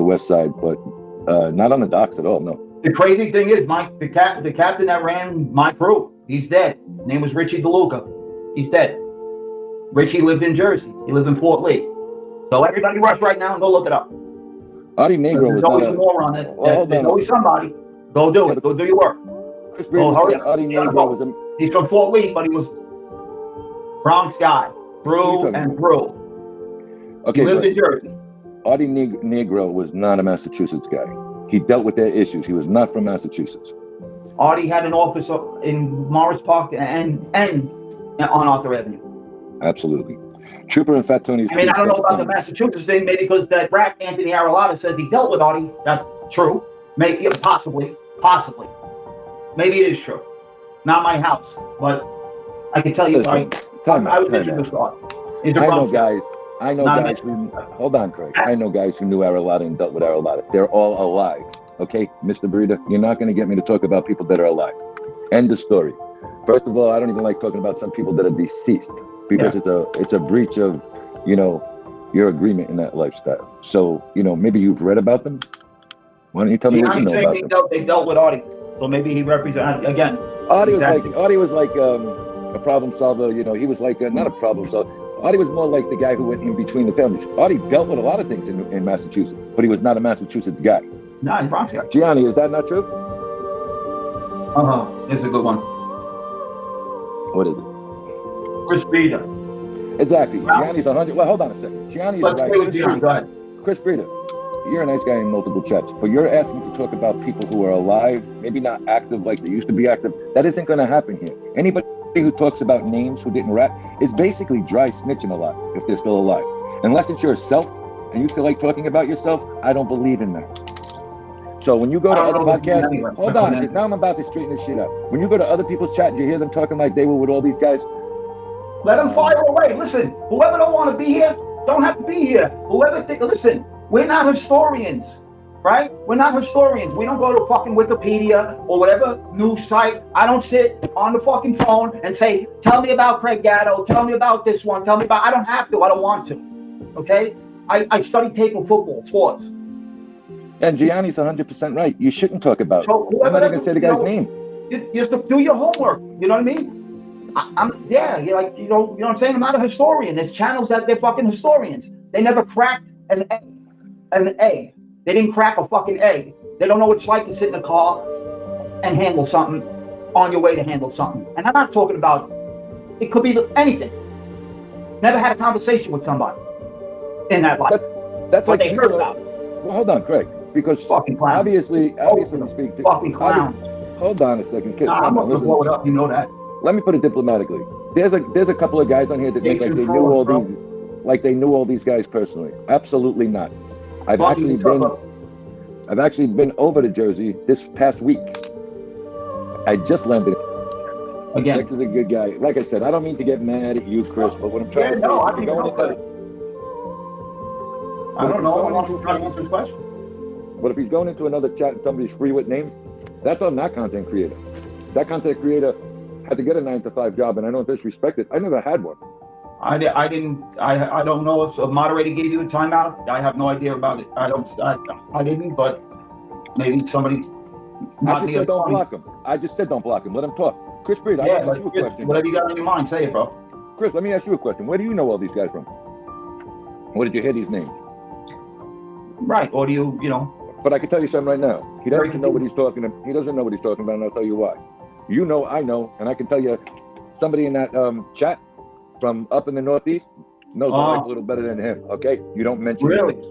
the west side, but not on the docks at all. No. The crazy thing is, Mike, the captain that ran my crew, he's dead. His name was Richie DeLuca. He's dead. Richie lived in Jersey. He lived in Fort Lee. So everybody rush right now and go look it up. Audie Negro was always not a moron. There's always somebody. Go do it. Go do your work. Chris Breeder said Audie Negro was a... He's from Fort Lee, but he was Bronx guy. Through and through. Okay, he lived in Jersey. Audie Negro was not a Massachusetts guy. He dealt with their issues. He was not from Massachusetts. Audie had an office in Morris Park and on Arthur Avenue. Absolutely. Trooper and Fat Tony's... I mean, I don't know about the Massachusetts thing, maybe because that rat Anthony Aralotta says he dealt with Audie. That's true. Maybe, possibly. Maybe it is true. Not my house, but I can tell you, I was introduced to Audie. I know guys who... Hold on, Craig. I know guys who knew Aralotta and dealt with Aralotta. They're all alive. Okay, Mr. Breeder, you're not going to get me to talk about people that are alive. End of story. First of all, I don't even like talking about some people that are deceased because it's a breach of, your agreement in that lifestyle. So, maybe you've read about them. Why don't you tell me what you know about them? They dealt with Audie, so maybe he represented again. Audie was like a problem solver. He was like not a problem solver. Audie was more like the guy who went in between the families. Audie dealt with a lot of things in Massachusetts, but he was not a Massachusetts guy. No, he's Bronx guy. Gianni, is that not true? It's a good one. What is it? Chris Breeder. Exactly. Gianni's 100. Well, hold on a second. Gianni's Let's right. stay with Gianni. Go ahead. Chris Breeder, you're a nice guy in multiple chats, but you're asking to talk about people who are alive, maybe not active like they used to be active. That isn't going to happen here. Anybody who talks about names who didn't rat is basically dry snitching a lot if they're still alive. Unless it's yourself and you still like talking about yourself, I don't believe in that. So when you go to other podcasts, hold on, because now I'm about to straighten this shit out. When you go to other people's chat, you hear them talking like they were with all these guys. Let them fire away. Listen, whoever don't want to be here, don't have to be here. Listen, we're not historians, right? We're not historians. We don't go to fucking Wikipedia or whatever news site. I don't sit on the fucking phone and say, tell me about Craig Gatto, tell me about this one, I don't have to, I don't want to, okay? I study tape of football, sports. And Gianni's 100% right. You shouldn't talk about it. I'm not even going to say the guy's name. You just do your homework. You know what I mean? You're like, you know what I'm saying? I'm not a historian. There's channels that they're fucking historians. They never cracked an egg. They didn't crack a fucking egg. They don't know what it's like to sit in a car and handle something on your way to handle something. And I'm not talking about, it could be anything. Never had a conversation with somebody in that life. That's what like they heard about. Well, hold on, Craig. Because fucking clowns. Obviously we speak to fucking clowns. Hold on a second, kid. I'm not gonna blow it up. You know that. Let me put it diplomatically. There's a couple of guys on here that think like they knew all these guys personally. Absolutely not. I've actually been over to Jersey this past week. I just landed. Again, Rex is a good guy. Like I said, I don't mean to get mad at you, Chris, but what I'm trying to say is I don't know. I'm trying to answer his question. But if he's going into another chat and somebody's free with names, that's on that content creator. That content creator had to get a 9-to-5 job, and I don't disrespect it. I never had one. I don't know if a moderator gave you a timeout. I have no idea about it. I didn't, but maybe somebody. I just said don't block him. I just said don't block him. Let him talk. Chris Breed, I want to ask you a question. Whatever you got on your mind, say it, bro. Chris, let me ask you a question. Where do you know all these guys from? Where did you hear these names? Right, or do you know? But I can tell you something right now. He doesn't know what he's talking about. He doesn't know what he's talking about, and I'll tell you why. You know, I know, and I can tell you, somebody in that chat from up in the Northeast knows my life a little better than him. Okay, you don't mention really. Names.